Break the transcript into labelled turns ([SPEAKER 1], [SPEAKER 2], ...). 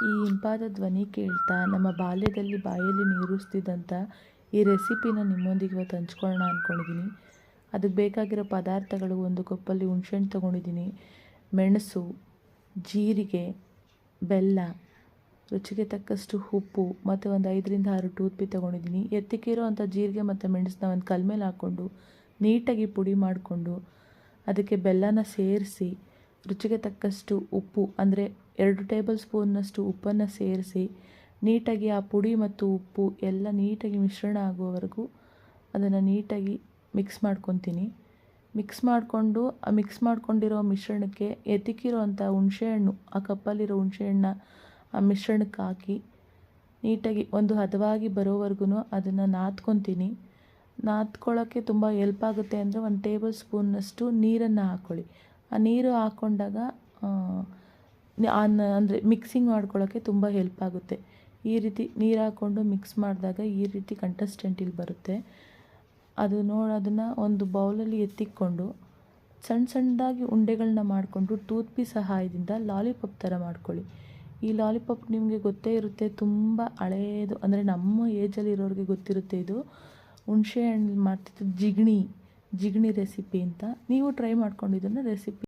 [SPEAKER 1] ಈ ಇಂಪಾದ ಧ್ವನಿ ಕೇಳ್ತಾ ನಮ್ಮ ಬಾಲ್ಯದಲ್ಲಿ ಬಾಯಲ್ಲಿ ನೀರುಸ್ತಿದ್ದಂಥ ಈ ರೆಸಿಪಿನ ನಿಮ್ಮೊಂದಿಗೆ ಇವತ್ತು ಹಂಚ್ಕೊಳ್ಳೋಣ ಅಂದ್ಕೊಂಡಿದ್ದೀನಿ. ಅದಕ್ಕೆ ಬೇಕಾಗಿರೋ ಪದಾರ್ಥಗಳು: ಒಂದು ಕಪ್ಪಲ್ಲಿ ಹುಣಸೆಹಣ್ಣು ತೊಗೊಂಡಿದ್ದೀನಿ, ಮೆಣಸು, ಜೀರಿಗೆ, ಬೆಲ್ಲ, ರುಚಿಗೆ ತಕ್ಕಷ್ಟು ಉಪ್ಪು ಮತ್ತು ಒಂದು 5ರಿಂದ 6 ಟೂತ್ಪಿ ತೊಗೊಂಡಿದ್ದೀನಿ. ಎತ್ತಿಕ್ಕಿರೋ ಅಂಥ ಜೀರಿಗೆ ಮತ್ತು ಮೆಣಸನ್ನ ಒಂದು ಕಲ್ ಮೇಲೆ ಹಾಕ್ಕೊಂಡು ನೀಟಾಗಿ ಪುಡಿ ಮಾಡಿಕೊಂಡು ಅದಕ್ಕೆ ಬೆಲ್ಲನ ಸೇರಿಸಿ ರುಚಿಗೆ ತಕ್ಕಷ್ಟು ಉಪ್ಪು ಅಂದರೆ 2 ಟೇಬಲ್ ಸ್ಪೂನ್ನಷ್ಟು ಉಪ್ಪನ್ನು ಸೇರಿಸಿ ನೀಟಾಗಿ ಆ ಪುಡಿ ಮತ್ತು ಉಪ್ಪು ಎಲ್ಲ ನೀಟಾಗಿ ಮಿಶ್ರಣ ಆಗುವವರೆಗೂ ಅದನ್ನು ನೀಟಾಗಿ ಮಿಕ್ಸ್ ಮಾಡ್ಕೊತೀನಿ. ಮಿಕ್ಸ್ ಮಾಡ್ಕೊಂಡಿರೋ ಮಿಶ್ರಣಕ್ಕೆ ಎತ್ತಿಕ್ಕಿರೋ ಅಂಥ ಹುಣಸೆಹಣ್ಣು, ಆ ಕಪ್ಪಲ್ಲಿರೋ ಹುಣಸೆಹಣ್ಣನ್ನ ಆ ಮಿಶ್ರಣಕ್ಕೆ ಹಾಕಿ ನೀಟಾಗಿ ಒಂದು ಹದವಾಗಿ ಬರೋವರೆಗೂ ಅದನ್ನು ನಾದ್ಕೊತೀನಿ. ನಾದ್ಕೊಳ್ಳೋಕ್ಕೆ ತುಂಬ ಹೆಲ್ಪ್ ಆಗುತ್ತೆ ಅಂದರೆ 1 ಟೇಬಲ್ ಸ್ಪೂನ್ನಷ್ಟು ನೀರನ್ನು ಹಾಕ್ಕೊಳ್ಳಿ. ಆ ನೀರು ಹಾಕ್ಕೊಂಡಾಗ ಅಂದರೆ ಮಿಕ್ಸಿಂಗ್ ಮಾಡ್ಕೊಳ್ಳೋಕ್ಕೆ ತುಂಬ ಹೆಲ್ಪ್ ಆಗುತ್ತೆ. ಈ ರೀತಿ ನೀರು ಹಾಕ್ಕೊಂಡು ಮಿಕ್ಸ್ ಮಾಡಿದಾಗ ಈ ರೀತಿ ಕಂಟಸ್ಟೆಂಟಿಲ್ಲಿ ಬರುತ್ತೆ. ಅದನ್ನು ಒಂದು ಬೌಲಲ್ಲಿ ಎತ್ತಿಕ್ಕೊಂಡು ಸಣ್ಣ ಸಣ್ಣದಾಗಿ ಉಂಡೆಗಳನ್ನ ಮಾಡಿಕೊಂಡು ಟೂತ್ಪಿ ಸಹಾಯದಿಂದ ಲಾಲಿಪಾಪ್ ಥರ ಮಾಡ್ಕೊಳ್ಳಿ. ಈ ಲಾಲಿಪಾಪ್ ನಿಮಗೆ ಗೊತ್ತೇ ಇರುತ್ತೆ, ತುಂಬ ಹಳೆಯದು, ಅಂದರೆ ನಮ್ಮ ಏಜಲ್ಲಿರೋರಿಗೆ ಗೊತ್ತಿರುತ್ತೆ. ಇದು ಹುಣಸೆ ಹಣ್ಣಲ್ಲಿ ಮಾಡ್ತಿದ್ದು ಜಿಗಣಿ ರೆಸಿಪಿ ಅಂತ. ನೀವು ಟ್ರೈ ಮಾಡ್ಕೊಂಡು ಇದನ್ನು ರೆಸಿಪಿ